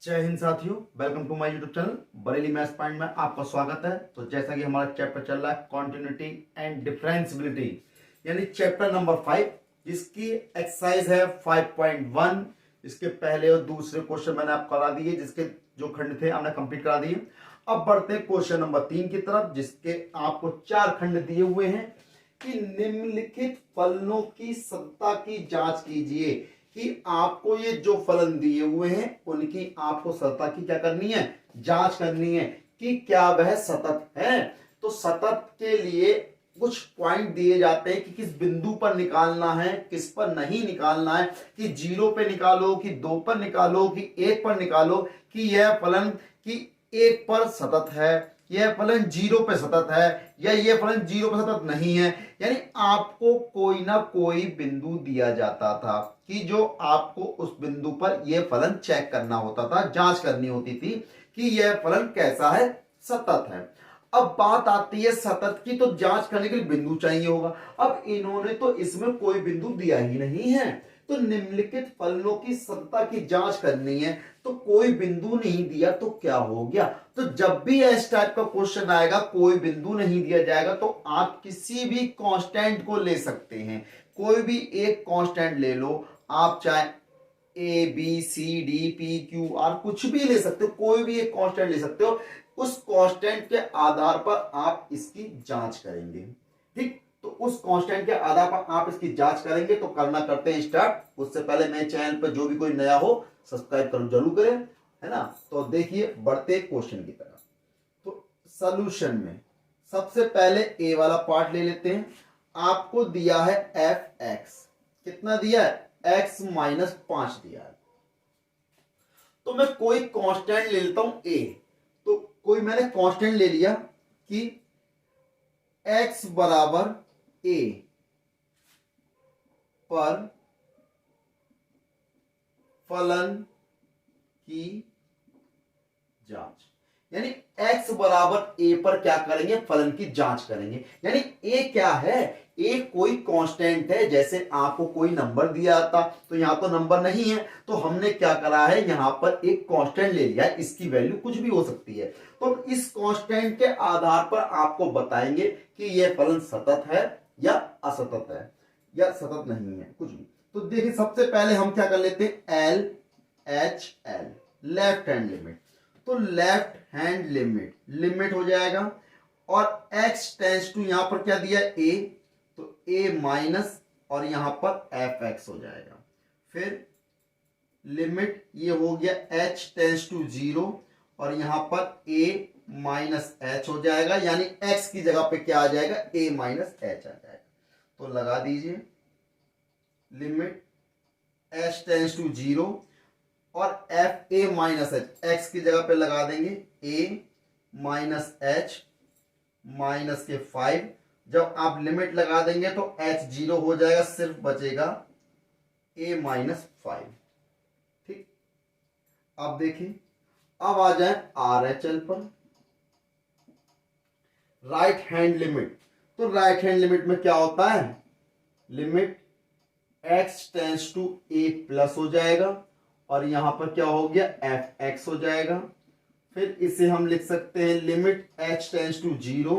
जय हिंद साथियों, welcome to my YouTube channel Bareilly maths point में आपका स्वागत है। तो जैसा कि हमारा चैप्टर चल रहा है कॉन्टिन्यूटी एंड डिफरेंशियबिलिटी, यानी चैप्टर नंबर 5, जिसकी एक्सरसाइज है 5.1। इसके पहले और दूसरे क्वेश्चन मैंने आपको करा दिए, जिसके जो खंड थे हमने कंप्लीट करा दिए। अब बढ़ते हैं क्वेश्चन नंबर 3 की तरफ, जिसके आपको 4 खंड दिए हुए हैं कि निम्नलिखित फलनों की सत्ता की जांच कीजिए। कि आपको ये जो फलन दिए हुए हैं उनकी आपको सत्ता की क्या करनी है, जांच करनी है कि क्या वह सतत है। तो सतत के लिए कुछ पॉइंट दिए जाते हैं कि किस बिंदु पर निकालना है, किस पर नहीं निकालना है, कि 0 पे निकालो, कि 2 पर निकालो, कि 1 पर निकालो, कि यह फलन कि 1 पर सतत है, यह फलन 0 पे सतत है, या यह फलन 0 पे सतत नहीं है। यानी आपको कोई ना कोई बिंदु दिया जाता था कि जो आपको उस बिंदु पर यह फलन चेक करना होता था, जांच करनी होती थी कि यह फलन कैसा है, सतत है। अब बात आती है सतत की, तो जांच करने के लिए बिंदु चाहिए होगा। अब इन्होंने तो इसमें कोई बिंदु दिया ही नहीं है, तो निम्नलिखित फलनों की सत्ता की जांच करनी है, तो कोई बिंदु नहीं दिया तो क्या हो गया। तो जब भी इस टाइप का क्वेश्चन आएगा, कोई बिंदु नहीं दिया जाएगा, तो आप किसी भी कांस्टेंट को ले सकते हैं। कोई भी एक कांस्टेंट ले लो, आप चाहे A B C D P Q R कुछ भी ले सकते हो, कोई भी एक कांस्टेंट ले सकते हो। उस कांस्टेंट के आधार पर आप इसकी जांच करेंगे। ठीक, तो उस कांस्टेंट के आधार पर आप इसकी जांच करेंगे। तो करना करते हैं स्टार्ट। उससे पहले मेरे चैनल पर जो भी कोई नया हो सब्सक्राइब करो जरूर करें, है ना। तो देखिए बढ़ते क्वेश्चन की तरफ। तो सॉल्यूशन में सबसे पहले ए वाला पार्ट ले लेते हैं। आपको दिया है एफ एक्स, कितना दिया है, x माइनस 5 दिया है। तो मैं कोई कांस्टेंट ले लेता हूं a। तो कोई मैंने कांस्टेंट ले लिया कि x बराबर a पर फलन की जांच, यानी x बराबर a पर क्या करेंगे, फलन की जांच करेंगे। यानी a क्या है, a कोई कांस्टेंट है। जैसे आपको कोई नंबर दिया था, तो यहां तो नंबर नहीं है, तो हमने क्या करा है, यहां पर एक कांस्टेंट ले लिया है। इसकी वैल्यू कुछ भी हो सकती है। तो इस कांस्टेंट के आधार पर आपको बताएंगे कि यह फलन सतत है या असतत है, या सतत नहीं है, कुछ भी। तो देखिए सबसे पहले हम क्या कर लेते हैं, L H L, left hand limit. तो लेफ्ट हैंड लिमिट लिमिट हो जाएगा, और x टेंस टू यहां पर क्या दिया है, a, तो a माइनस और यहां पर एफ एक्स हो जाएगा। फिर लिमिट ये हो गया h टेंस टू 0, और यहां पर a माइनस एच हो जाएगा, यानी x की जगह पे क्या आ जाएगा, a माइनस एच आ जाएगा। तो लगा दीजिए लिमिट h टेंस टू 0 और F A minus H, x की जगह पे लगा देंगे a माइनस एच माइनस के 5। जब आप लिमिट लगा देंगे तो h 0 हो जाएगा, सिर्फ बचेगा a माइनस 5। ठीक, अब देखिए, अब आ जाए आर एच एल पर, राइट हैंड लिमिट। तो राइट हैंड लिमिट में क्या होता है, limit x tends to a plus हो जाएगा, और यहां पर क्या हो गया, एफ एक्स हो जाएगा। फिर इसे हम लिख सकते हैं लिमिट h टेंस टू 0,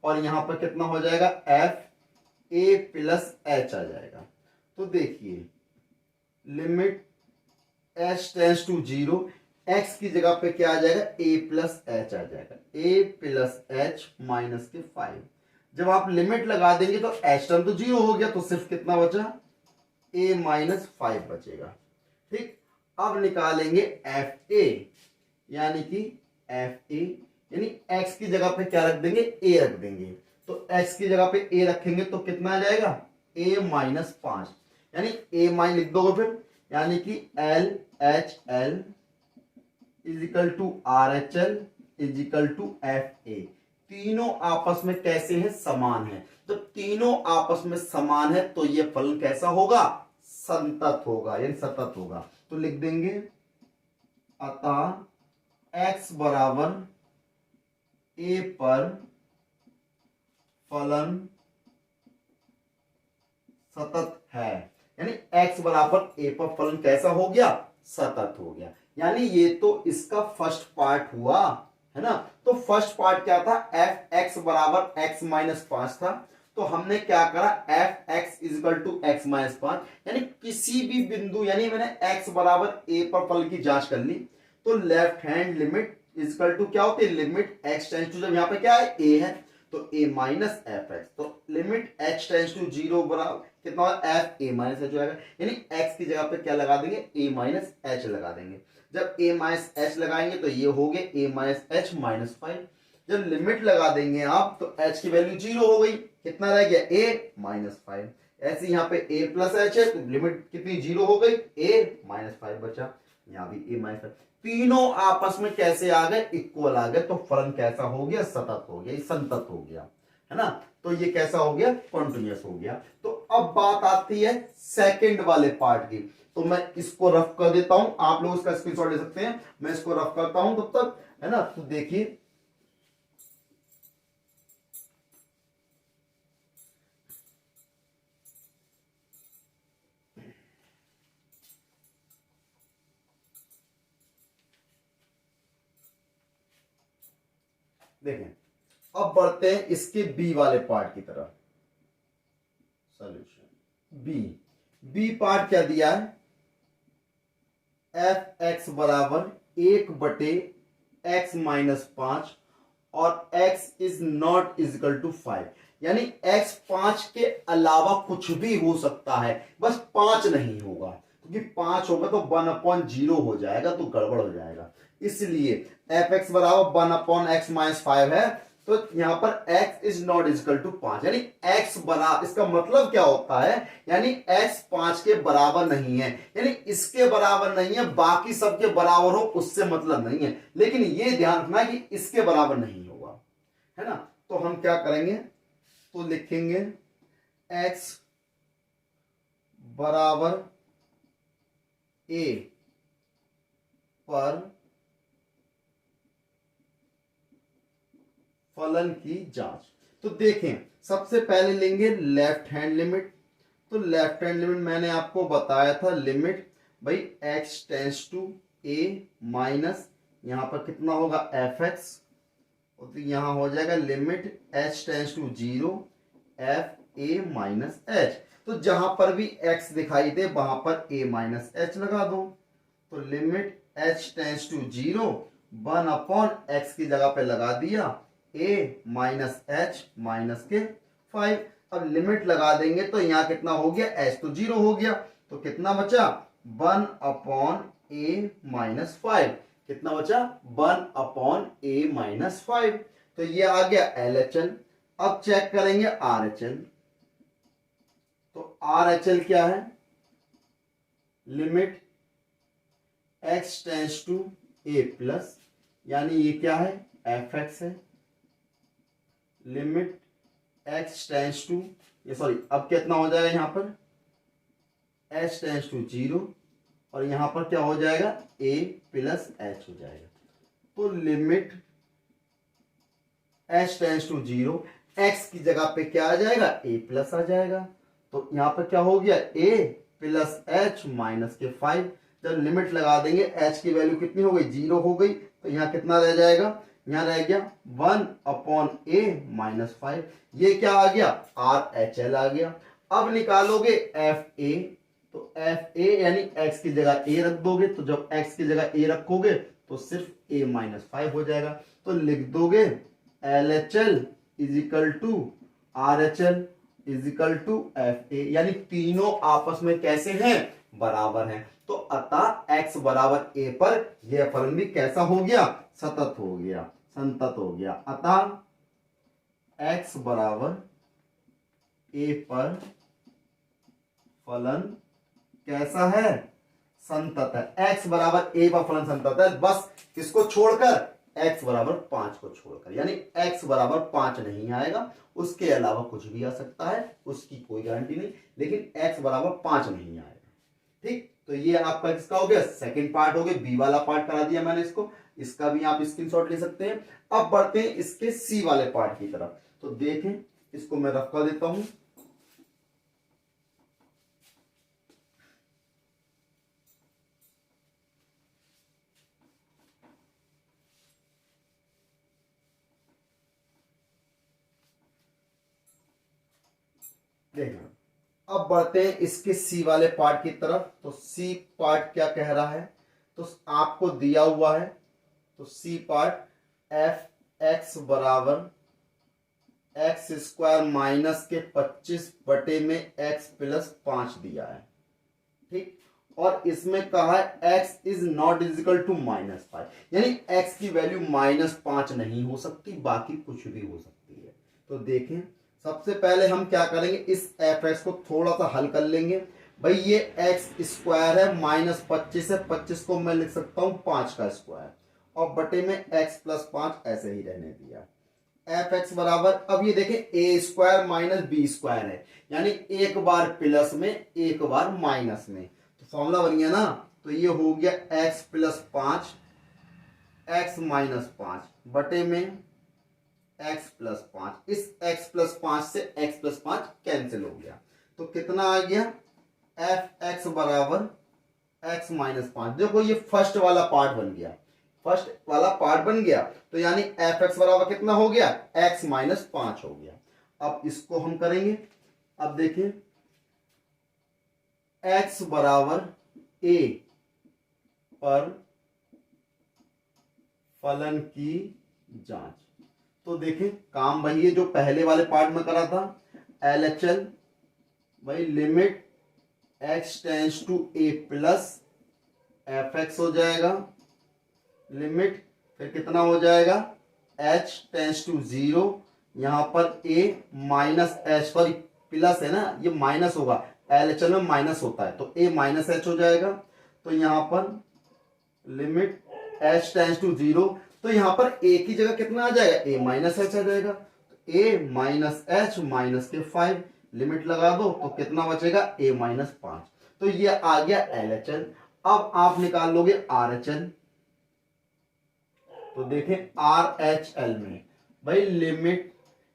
और यहां पर कितना हो जाएगा, एफ ए प्लस एच आ जाएगा। तो देखिए limit h tends to 0, x की जगह पे क्या आ जाएगा, a प्लस एच आ जाएगा, a प्लस एच माइनस के 5। जब आप लिमिट लगा देंगे तो h टर्म तो 0 हो गया, तो सिर्फ कितना बचा, a माइनस 5 बचेगा। ठीक, अब निकालेंगे एफ ए, यानी कि एफ ए, यानी x की जगह पे क्या रख देंगे, a रख देंगे। तो x की जगह पे a रखेंगे तो कितना आ जाएगा, a माइनस 5, यानी a माइन लिख दोगे फिर, यानी कि L H L equal to R H L equal to F A. तीनों आपस में कैसे हैं, समान है। तो तीनों आपस में समान है, तो ये फलन कैसा होगा, संतत होगा, यानी सतत होगा। तो लिख देंगे अतः x बराबर a पर फलन सतत है, यानी x बराबर a पर फलन कैसा हो गया, सतत हो गया। यानी ये तो इसका फर्स्ट पार्ट हुआ, है ना। तो फर्स्ट पार्ट क्या था, एफ एक्स बराबर एक्स माइनस 5 था। तो हमने क्या करा, F X equal to X minus 5, यानी किसी भी बिंदु, यानी मैंने एक्स बराबर ए पर फल की जांच कर ली। तो left hand limit equal to क्या होती है, लिमिट एक्स टेंस टू, जब यहाँ पे क्या है ए है तो ए माइनस एफ एक्स, तो लिमिट एच टेंस टू 0 बराबर कितना एफ ए माइनस एच हो जाएगा। यानी एक्स की जगह पे क्या लगा देंगे, ए माइनस एच लगा देंगे। जब ए माइनस एच लगाएंगे तो ये हो गए ए माइनस एच माइनस 5। जब लिमिट लगा देंगे आप तो एच की वैल्यू 0 हो गई, कितना रह गया ए माइनस 5। ऐसे यहाँ पे ए प्लस एच है तो लिमिट कितनी 0 हो गई, ए माइनस 5 बचा, यहाँ भी ए माइनस 5। तीनों आपस में कैसे आ गए, इक्वल आ गए। तो फलन कैसा हो गया, सतत हो गया, संतत हो गया, है ना। तो ये कैसा हो गया, कॉन्टिन्यूअस हो गया। तो अब बात आती है सेकंड वाले पार्ट की। तो मैं इसको रफ कर देता हूं, आप लोग इसका स्क्रीनशॉट ले सकते हैं, मैं इसको रफ करता हूं तब तक, है ना। तो देखिए देखें, अब बढ़ते हैं इसके बी वाले पार्ट की तरफ। सॉल्यूशन बी, बी पार्ट क्या दिया है, एफ एक्स बराबर 1 बटे एक्स माइनस 5 और X is not equal to 5। यानी एक्स 5 के अलावा कुछ भी हो सकता है, बस 5 नहीं होगा, क्योंकि 5 होगा तो 1/0 हो जाएगा, तो गड़बड़ हो जाएगा। इसलिए एफ एक्स बराबर 1/x माइनस 5 है, तो यहां पर x is not equal to 5, यानी x बराबर, इसका मतलब क्या होता है, यानी x 5 के बराबर नहीं है, यानी इसके बराबर नहीं है, बाकी सबके बराबर हो उससे मतलब नहीं है, लेकिन ये ध्यान रखना कि इसके बराबर नहीं होगा, है ना। तो हम क्या करेंगे, तो लिखेंगे x बराबर a पर फलन की जांच। तो देखें, सबसे पहले लेंगे लेफ्ट हैंड लिमिट। तो लेफ्ट हैंड लिमिट मैंने आपको बताया था, लिमिट भाई x tends to a minus, यहां पर कितना होगा एफ एक्स, तो यहां हो जाएगा limit h tends to 0 F A minus H. तो जहां पर भी x दिखाई दे वहां पर a माइनस एच लगा दो। तो limit h tends to 0 1/x की जगह पे लगा दिया a माइनस एच माइनस के 5। अब लिमिट लगा देंगे तो यहां कितना हो गया, h तो 0 हो गया, तो कितना बचा 1/a माइनस 5। कितना बचा 1/a माइनस 5। तो ये आ गया LHL। अब चेक करेंगे RHL। तो RHL क्या है, limit x tends to a plus, यानी ये क्या है एफ एक्स है, लिमिट x टेंस टू, ये सॉरी अब कितना हो जाएगा यहां पर h टेंस टू 0 और यहां पर क्या हो जाएगा a प्लस h हो जाएगा। तो limit h tends to 0, x की जगह पे क्या आ जाएगा a प्लस आ जाएगा। तो यहां पर क्या हो गया a प्लस h माइनस के 5। जब लिमिट लगा देंगे h की वैल्यू कितनी हो गई 0 हो गई, तो यहां कितना रह जाएगा, यहां रह गया 1/a माइनस 5। ये क्या आ गया RHL आ गया। अब निकालोगे FA, तो FA यानी x की जगह a रख दोगे, तो जब x की जगह a रखोगे तो सिर्फ a माइनस 5 हो जाएगा। तो लिख दोगे LHL equal to RHL equal to FA, यानी तीनों आपस में कैसे हैं, बराबर हैं। तो अतः x बराबर a पर यह फलन भी कैसा हो गया, सतत हो गया, संतत हो गया। अतः x बराबर a पर फलन कैसा है, संतत है। x बराबर a पर फलन संतत है, बस किसको छोड़कर, x बराबर 5 को छोड़कर, यानी x बराबर 5 नहीं आएगा, उसके अलावा कुछ भी आ सकता है, उसकी कोई गारंटी नहीं, लेकिन x बराबर 5 नहीं आएगा। ठीक, तो ये आपका किसका हो गया, सेकंड पार्ट हो गया, बी वाला पार्ट करा दिया मैंने इसको, इसका भी आप स्क्रीनशॉट ले सकते हैं। अब बढ़ते हैं इसके सी वाले पार्ट की तरफ। तो देखें, इसको मैं रख कर देता हूं। देखना, अब बढ़ते हैं इसके सी वाले पार्ट की तरफ। तो सी पार्ट क्या कह रहा है, तो आपको दिया हुआ है, तो सी पार्ट एफ एक्स बराबर एक्स स्क्वायर माइनस के 25 बटे में एक्स प्लस 5 दिया है, ठीक। और इसमें कहा है X is not equal to -5, यानी एक्स की वैल्यू -5 नहीं हो सकती, बाकी कुछ भी हो सकती है। तो देखें, सबसे पहले हम क्या करेंगे, इस एफ एक्स को थोड़ा सा हल कर लेंगे। भाई ये एक्स स्क्वायर है, -25 है, 25 को मैं लिख सकता हूं 5 का स्क्वायर, और बटे में एक्स प्लस 5 ऐसे ही रहने दिया। एफ एक्स बराबर, अब ये देखें ए स्क्वायर माइनस बी स्क्वायर है, यानी एक बार प्लस में एक बार माइनस में, तो फॉर्मूला बन गया ना। तो ये हो गया एक्स प्लस 5 एक्स माइनस 5 बटे में एक्स प्लस 5। इस एक्स प्लस 5 से एक्स प्लस 5 कैंसिल हो गया, तो कितना आ गया, एफ एक्स बराबर एक्स माइनस 5। देखो ये फर्स्ट वाला पार्ट बन गया, फर्स्ट वाला पार्ट बन गया, तो यानी एफ एक्स बराबर कितना हो गया, एक्स माइनस 5 हो गया। अब इसको हम करेंगे, अब देखिए एक्स बराबर ए पर फलन की जांच। तो देखें काम वही है जो पहले वाले पार्ट में करा था, LHL भाई limit X tends to A plus F X हो जाएगा, लिमिट फिर कितना हो जाएगा h टेंस टू 0, यहां पर a minus H, sorry plus है ना, ये माइनस होगा, LHL में माइनस होता है, तो a माइनस एच हो जाएगा। तो यहां पर लिमिट h टेंस टू 0, तो यहां पर a की जगह कितना आ जाएगा, a माइनस एच आ जाएगा, तो a माइनस एच माइनस के 5, लिमिट लगा दो तो कितना बचेगा, a माइनस 5। तो ये आ गया LHL। अब आप निकाल लोगे RHL। तो देखें RHL में भाई लिमिट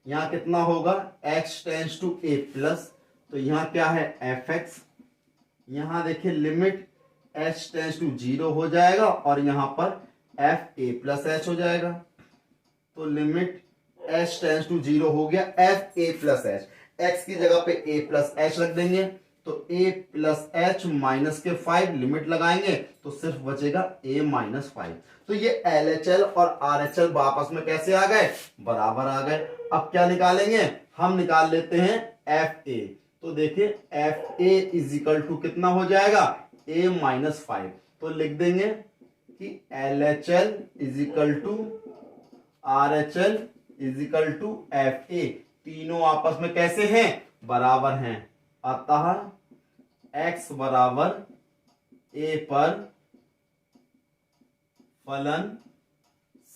यहां कितना होगा, x tends to a plus, तो यहां क्या है fx, यहां देखिए लिमिट h टेंस टू 0 हो जाएगा, और यहां पर f a प्लस h हो जाएगा। तो लिमिट h टेंस टू 0 हो गया, f a plus h, x की जगह पे a प्लस h रख देंगे, तो a प्लस h माइनस के 5, लिमिट लगाएंगे तो सिर्फ बचेगा a माइनस 5। तो ये LHL और RHL आपस में कैसे आ गए, बराबर आ गए। अब क्या निकालेंगे, हम निकाल लेते हैं FA। तो देखिए FA इज इक्वल टू कितना हो जाएगा, a माइनस 5। तो लिख देंगे कि LHL is equal to RHL is equal to FA, तीनों आपस में कैसे हैं, बराबर हैं। अतः x बराबर a पर फलन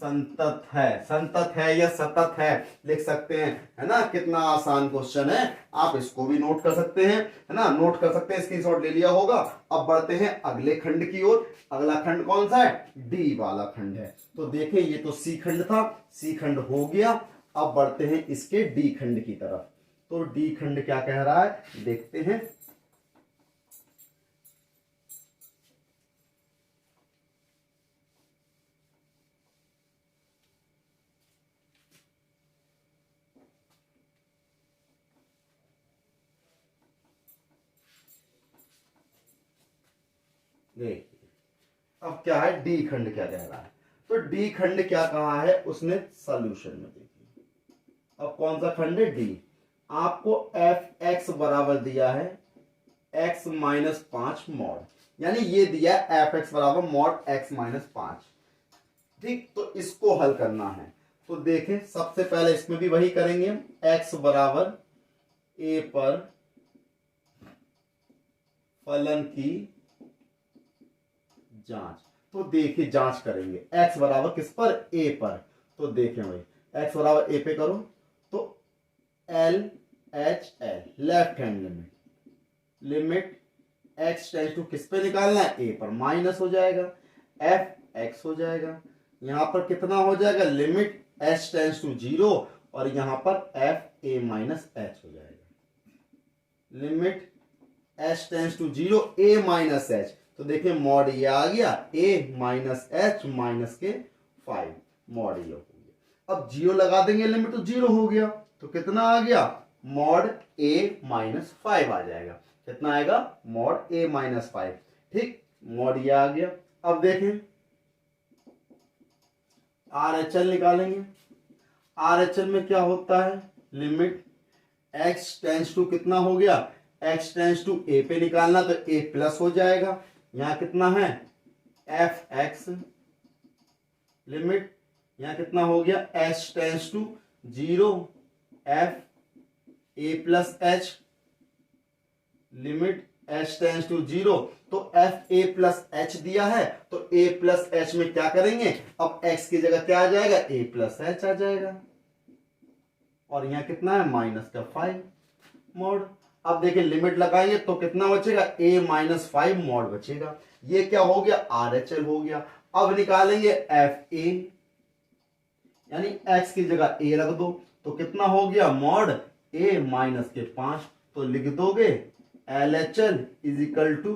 संतत है, संतत है या सतत है लिख सकते हैं, है ना। कितना आसान क्वेश्चन है, आप इसको भी नोट कर सकते हैं, है ना, नोट कर सकते हैं, स्क्रीनशॉट ले लिया होगा। अब बढ़ते हैं अगले खंड की ओर। अगला खंड कौन सा है, डी वाला खंड है। तो देखें ये तो सी खंड था, सी खंड हो गया। अब बढ़ते हैं इसके डी खंड की तरफ। तो डी खंड क्या कह रहा है, देखते हैं। देखिए अब क्या है, डी खंड क्या कह रहा है। तो डी खंड क्या कहा है उसने सॉल्यूशन में, देखिए अब कौन सा खंड है, डी। आपको एफ एक्स बराबर दिया है एक्स माइनस 5 मॉड, यानी ये दिया एफ एक्स बराबर मॉड एक्स माइनस 5, ठीक। तो इसको हल करना है। तो देखें सबसे पहले इसमें भी वही करेंगे, एक्स बराबर ए पर फलन की जांच। तो देखिए जांच करेंगे, x बराबर किस पर, a पर। तो देखें भाई x बराबर a पे करो, तो LHL left hand limit, limit x tends to किस पे निकालना है, a पर, माइनस हो जाएगा, fx हो जाएगा। यहां पर कितना हो जाएगा, लिमिट h टेंस टू 0, और यहां पर fa माइनस h हो जाएगा, limit h tends to 0 a minus h। तो देखिए मॉड ये आ गया, a माइनस एच माइनस के 5, मॉड ये हो गया। अब 0 लगा देंगे लिमिट, तो 0 हो गया, तो कितना आ गया, मॉड a माइनस 5 आ जाएगा। कितना आएगा? Mod a minus 5। ठीक, मॉड ये आ गया। अब देखें RHL निकालेंगे। RHL में क्या होता है? लिमिट x टेंस टू कितना हो गया? x टेंस टू a पे निकालना तो a प्लस हो जाएगा। यहां कितना है? fx लिमिट यहां कितना हो गया? h tends to 0 f a plus h limit h tends to 0। तो f a प्लस h दिया है तो a प्लस h में क्या करेंगे? अब x की जगह क्या आ जाएगा? a प्लस h आ जाएगा। और यहां कितना है? माइनस का 5 मॉड। अब देखिए लिमिट लगाएंगे तो कितना बचेगा? a माइनस 5 मॉड बचेगा। ये क्या हो गया? RHL हो गया। अब निकालेंगे FA, यानी x की जगह a रख दो तो कितना हो गया? मॉड a माइनस के 5। तो लिख दोगे LHL is equal to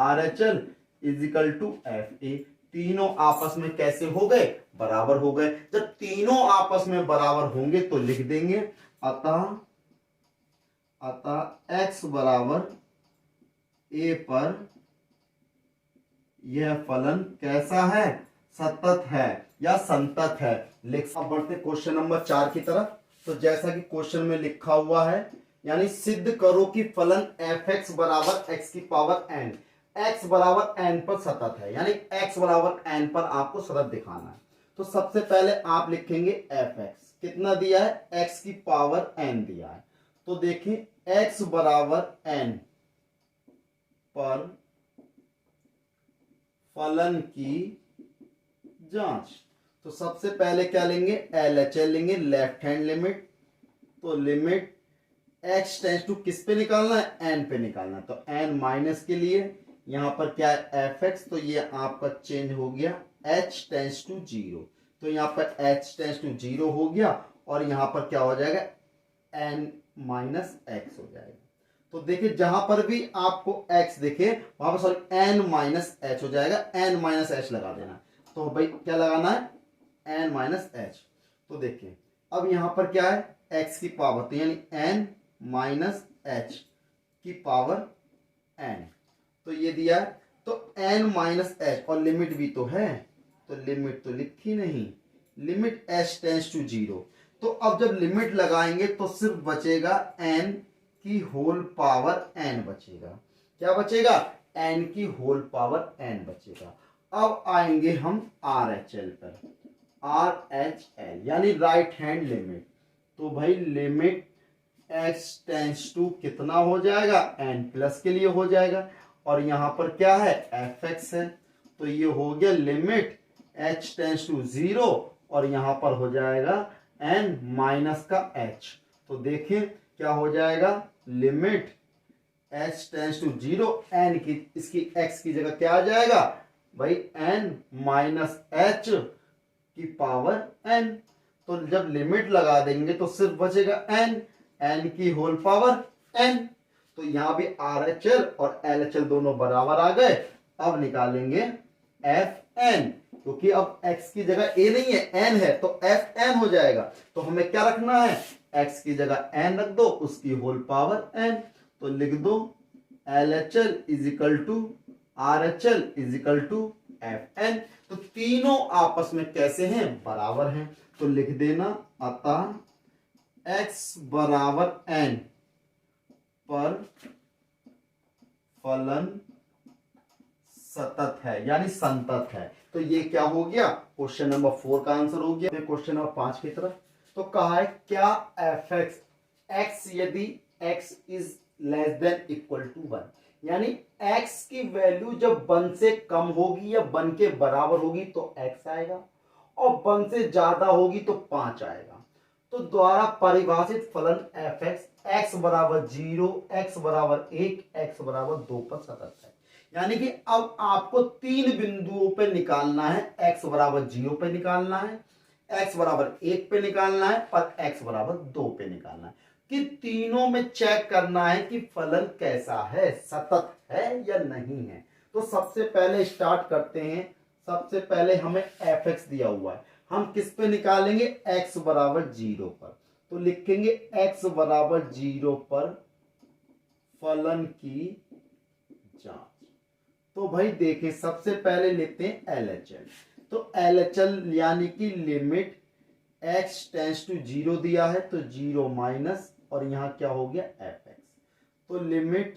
RHL is equal to FA। तीनों आपस में कैसे हो गए? बराबर हो गए। जब तीनों आपस में बराबर होंगे तो लिख देंगे अतः x बराबर a पर यह फलन कैसा है? सतत है या संतत है। अब बढ़ते क्वेश्चन नंबर 4 की तरफ। तो जैसा कि क्वेश्चन में लिखा हुआ है, यानी सिद्ध करो कि फलन fx बराबर x की पावर n, x बराबर n पर सतत है, यानी x बराबर n पर आपको सतत दिखाना है। तो सबसे पहले आप लिखेंगे fx कितना दिया है? x की पावर n दिया है। तो देखिए x बराबर n पर फलन की जांच। तो सबसे पहले क्या लेंगे? LHL लेंगे, लेफ्ट हैंड लिमिट। तो लिमिट x टेंस टू किस पे निकालना है? n पे निकालना है। तो n माइनस के लिए यहां पर क्या है? fx। तो ये आपका चेंज हो गया h टेंस टू 0। तो यहां पर h टेंस टू 0 हो गया और यहां पर क्या हो जाएगा? n माइनस x हो जाएगा। तो देखिए जहां पर भी आपको x दिखे वहां पर सॉरी n माइनस h हो जाएगा। n माइनस h लगा देना। तो भाई क्या लगाना है? n minus h। तो देखिए अब यहां पर क्या है? x की पावर, तो यानी n माइनस h की पावर n। तो ये दिया है। तो n माइनस h और लिमिट भी तो है, तो लिमिट तो लिखी नहीं, लिमिट h टेंस टू 0। तो अब जब लिमिट लगाएंगे तो सिर्फ बचेगा n की होल पावर n बचेगा। क्या बचेगा? n की होल पावर n बचेगा। अब आएंगे हम RHL पर। RHL यानी राइट हैंड लिमिट। तो भाई लिमिट x टेंस टू कितना हो जाएगा? n प्लस के लिए हो जाएगा। और यहां पर क्या है? fx है। तो ये हो गया लिमिट h टेंस टू 0 और यहां पर हो जाएगा n माइनस का h। तो देखिए क्या हो जाएगा? Limit h tends to 0 n की, इसकी x की जगह क्या आ जाएगा? भाई n माइनस h की पावर n। तो जब लिमिट लगा देंगे तो सिर्फ बचेगा n, n की होल पावर n। तो यहां भी RHL और LHL दोनों बराबर आ गए। अब निकालेंगे Fn, क्योंकि अब x की जगह a नहीं है n है, तो Fn हो जाएगा। तो हमें क्या रखना है? x की जगह n रख दो, उसकी होल पावर n। तो लिख दो LHL is equal to RHL is equal to Fn। तो तीनों आपस में कैसे हैं? बराबर हैं। तो लिख देना अतः x बराबर n पर फलन सतत है यानी संतत है। तो ये क्या हो गया? क्वेश्चन नंबर 4 का आंसर हो गया। क्वेश्चन नंबर 5 की तरफ। तो कहा है क्या fx x यदि x is less than equal to 1, यानी x की वैल्यू जब 1 से कम होगी या 1 के बराबर होगी तो x आएगा और 1 से ज्यादा होगी तो 5 आएगा। तो द्वारा परिभाषित फलन fx x बराबर 0, x बराबर 1, x बराबर 2 पर सतत है। यानी कि अब आपको 3 बिंदुओं पे निकालना है। x बराबर 0 पे निकालना है, x बराबर 1 पे निकालना है और x बराबर 2 पे निकालना है। कि तीनों में चेक करना है कि फलन कैसा है, सतत है या नहीं है। तो सबसे पहले स्टार्ट करते हैं। सबसे पहले हमें fx दिया हुआ है, हम किस पे निकालेंगे? x बराबर 0 पर। तो लिखेंगे x बराबर 0 पर फलन की जांच। तो भाई देखें, सबसे पहले लेते हैं LHL। तो LHL यानी कि लिमिट x टेंस टू 0 दिया है तो 0 माइनस, और यहां क्या हो गया fx। तो लिमिट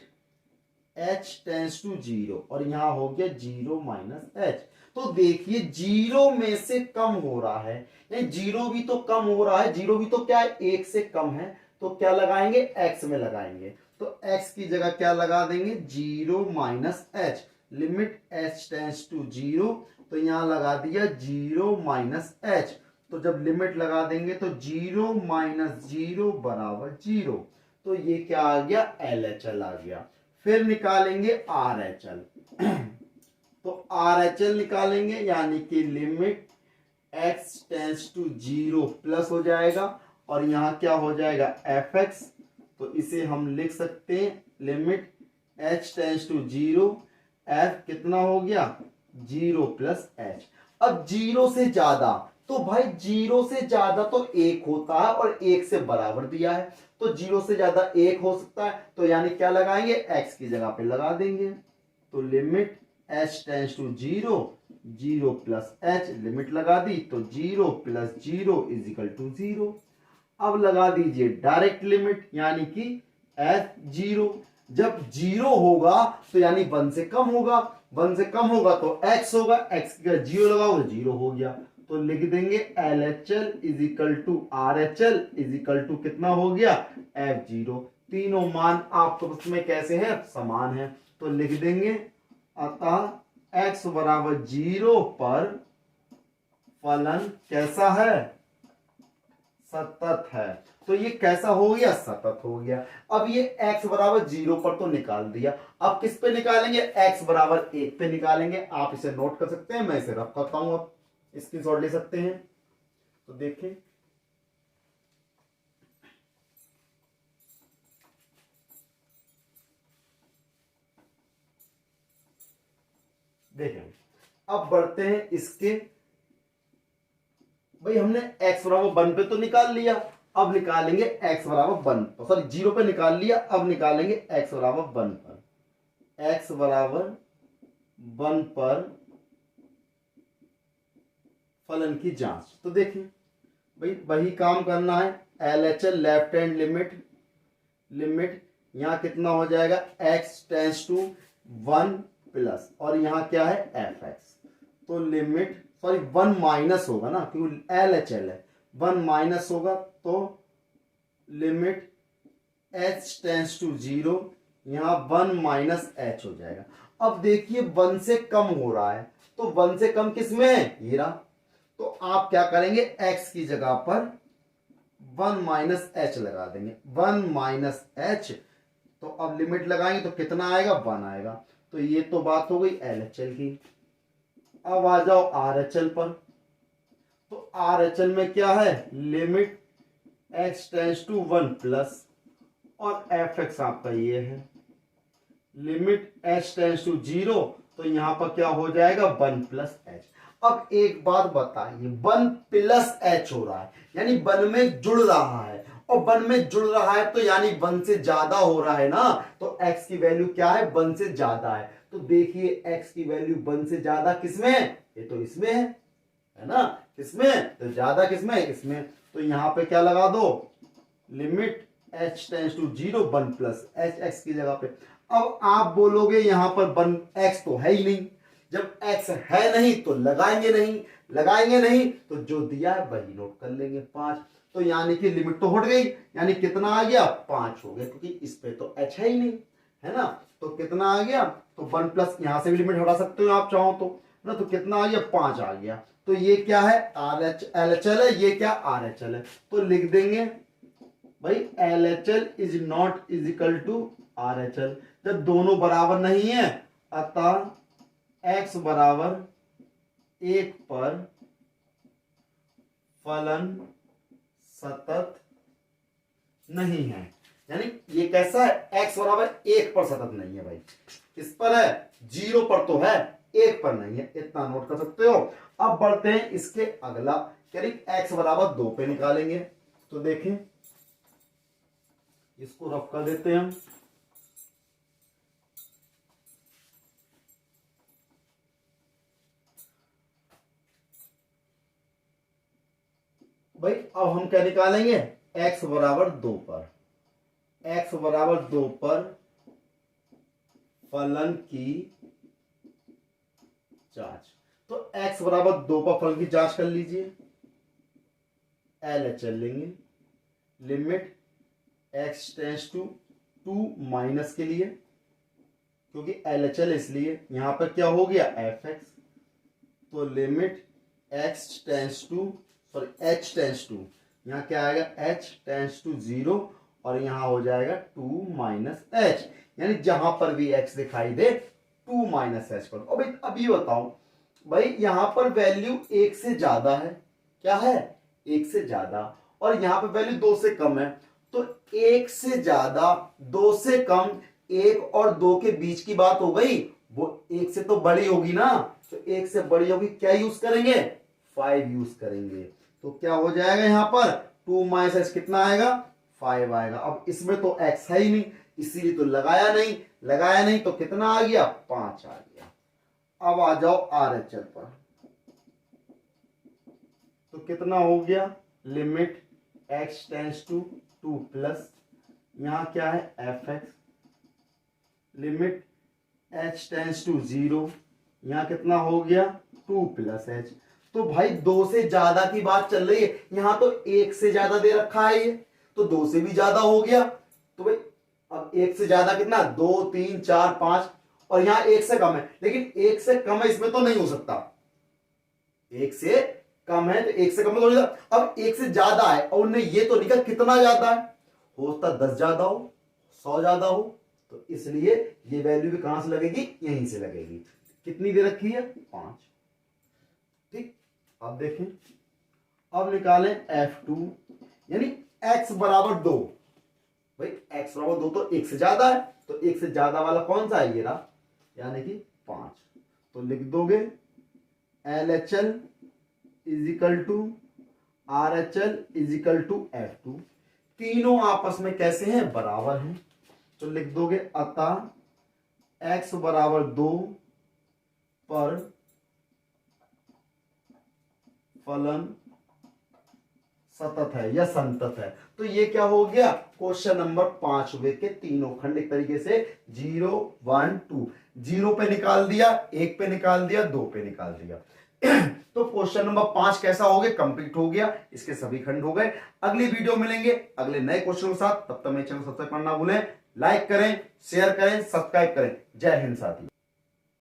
h टेंस टू 0 और यहां हो गया 0 माइनस h। तो देखिए 0 में से कम हो रहा है, नहीं 0 भी तो कम हो रहा है, 0 भी तो क्या है 1 से कम है, तो क्या लगाएंगे x में लगाएंगे। तो x की जगह क्या लगा देंगे 0 minus h। Limit h tends to 0 तो यहां लगा दिया 0 माइनस h। तो जब लिमिट लगा देंगे तो 0 माइनस 0 बराबर 0। तो ये क्या आ गया LHL आ गया। फिर निकालेंगे RHL। तो RHL निकालेंगे यानी कि limit x tends to 0 plus हो जाएगा और यहां क्या हो जाएगा fx। तो इसे हम लिख सकते हैं limit h tends to 0, f कितना हो गया 0 प्लस h। अब 0 से ज्यादा, तो भाई 0 से ज्यादा तो 1 होता है और 1 से बराबर दिया है, तो 0 से ज्यादा 1 हो सकता है, तो यानी क्या लगाएंगे x की जगह पे लगा देंगे। तो limit h tends to 0, 0 plus h, limit लगा दी तो 0 प्लस 0 इज इक्वल टू 0। अब लगा दीजिए डायरेक्ट लिमिट यानी कि f0। जब 0 होगा तो यानी 1 से कम होगा, 1 से कम होगा तो x होगा, x की जगह 0 लगाओ 0 हो गया। तो लिख देंगे LHL is equal to RHL is equal to कितना हो गया f0। तीनों मान आपको उसमें कैसे हैं समान है, तो लिख देंगे अतः x बराबर 0 पर फलन कैसा है सतत है। तो ये कैसा हो गया सतत हो गया। अब ये x बराबर 0 पर तो निकाल दिया, अब किस पे निकालेंगे x बराबर 1 पे निकालेंगे। आप इसे नोट कर सकते हैं, मैं इसे रख करता हूं, आप स्क्रीनशॉट ले सकते हैं। तो देखें देखें अब बढ़ते हैं इसके, भाई हमने x बराबर 1 पे तो निकाल लिया, अब निकालेंगे x बराबर 1, सॉरी 0 पे निकाल लिया, अब निकालेंगे x बराबर 1 पर। x बराबर 1 पर फलन की जांच। तो देखिए भाई वही काम करना है, LHL left hand limit, limit यहां कितना हो जाएगा x टेंस टू 1 प्लस और यहां क्या है fx। तो लिमिट सॉरी 1 माइनस होगा ना क्योंकि LHL है, 1 माइनस होगा तो लिमिट h टेंस टू 0, यहां 1 माइनस h हो जाएगा। अब देखिए 1 से कम हो रहा है, तो 1 से कम किस में है ये रहा, तो आप क्या करेंगे x की जगह पर 1 माइनस h लगा देंगे, 1 माइनस h। तो अब लिमिट लगाएंगे तो कितना आएगा 1 आएगा। तो ये तो बात हो गई LHL की। अब आ जाओ RHL पर। तो RHL में क्या है limit x tends to 1 plus और fx आपका ये है, लिमिट h टेंस टू 0 तो यहां पर क्या हो जाएगा 1 प्लस h। अब एक बात बताइए 1 प्लस h हो रहा है यानी 1 में जुड़ रहा है, और 1 में जुड़ रहा है तो यानी 1 से ज्यादा हो रहा है ना, तो x की वैल्यू क्या है 1 से ज्यादा है। तो देखिए x की वैल्यू 1 से ज्यादा किसमें है, ये तो इसमें है ना, किसमें तो ज्यादा किसमें इसमें। तो यहां पे क्या लगा दो limit h tends to 0 1 plus h x की जगह पे। अब आप बोलोगे यहां पर 1 x तो है ही नहीं, जब x है नहीं तो लगाएंगे नहीं, लगाएंगे नहीं तो जो दिया है वही नोट कर लेंगे 5। तो यानी कि लिमिट तो हट गई, यानी कितना आ गया 5 हो गया, क्योंकि इस पे तो h है ही नहीं है ना। तो कितना आ गया, तो 1 प्लस यहां से भी लिमिट हटा सकते हो आप चाहो तो ना, तो कितना आ गया 5 आ गया। तो ये क्या है LHL है, ये क्या RHL है। तो लिख देंगे भाई LHL is not is equal to RHL। जब दोनों बराबर नहीं है अतः x बराबर 1 पर फलन सतत नहीं है। यानी ये कैसा है x बराबर 1 पर सतत नहीं है भाई, किस पर है 0 पर तो है 1 पर नहीं है, इतना नोट कर सकते हो। अब बढ़ते हैं इसके अगला, यानी x बराबर 2 पे निकालेंगे। तो देखें इसको रफ कर देते हैं हम। भाई अब हम क्या निकालेंगे, x बराबर 2 पर, x बराबर 2 पर फलन की जांच। तो x बराबर 2 पर फलन की जांच कर लीजिए। LHL लेंगे, limit x tends to 2 minus के लिए, क्योंकि LHL इसलिए यहां पर क्या हो गया fx, तो limit x tends to sorry h tends to, यहां क्या आएगा h टेंस टू 0 और यहां हो जाएगा 2 माइनस h, यानी जहां पर भी x दिखाई दे 2 माइनस h पर। और भाई अब ये बताओ भाई यहां पर वैल्यू 1 से ज्यादा है, क्या है 1 से ज्यादा, और यहां पर वैल्यू 2 से कम है, तो 1 से ज्यादा 2 से कम 1 और 2 के बीच की बात हो गई, वो 1 से तो बड़ी होगी ना, तो 1 से बड़ी होगी, क्या यूज करेंगे 5 यूज करेंगे। तो क्या हो जाएगा यहां पर 2 माइनस h कितना आएगा 5 आएगा। अब इसमें तो x है ही नहीं, इसीलिए तो लगाया नहीं, तो कितना आ गया 5 आ गया। अब आ जाओ RHL पर, तो कितना हो गया, limit x tends to 2 plus, यहां क्या है fx, limit h tends to 0, यहां कितना हो गया 2 प्लस h। तो भाई 2 से ज्यादा की बात चल रही है, यहां तो 1 से ज्यादा दे रखा है ये, तो 2 से भी ज्यादा हो गया। तो भाई अब 1 से ज्यादा कितना 2 3 4 5, और यहां 1 से कम है, लेकिन 1 से कम है इसमें तो नहीं हो सकता, 1 से कम है तो 1 से कम में तो नहीं होता। अब 1 से ज्यादा है और उन्हें ये तो लिखा कितना ज्यादा है, हो सकता 10 ज्यादा हो 100 ज्यादा हो, तो इसलिए ये वैल्यू भी कहां से लगेगी, यहीं से लगेगी। कितनी दे रखी है 5। ठीक, अब देखें, अब निकालें F2, यानी x बराबर 2। भाई x बराबर 2 तो 1 से ज्यादा है, तो 1 से ज्यादा वाला कौन सा है ये रहा, यानी कि 5। तो लिख दोगे LHL is equal to RHL is equal to F2, तीनों आपस में कैसे हैं बराबर हैं, तो लिख दोगे अतः x बराबर 2 पर फलन सतत है या संतत है। तो ये क्या हो गया, क्वेश्चन नंबर 5 हुए के तीनों खंड एक तरीके से 0 1 2, 0 पे निकाल दिया, 1 पे निकाल दिया, 2 पे निकाल दिया। तो क्वेश्चन नंबर 5 कैसा हो गया, कंप्लीट हो गया, इसके सभी खंड हो गए। अगली वीडियो मिलेंगे अगले नए क्वेश्चन के साथ, तब तक मेरे चैनल को सब्सक्राइब करना भूलें, लाइक करें, शेयर करें, सब्सक्राइब करें। जय हिंद साथी।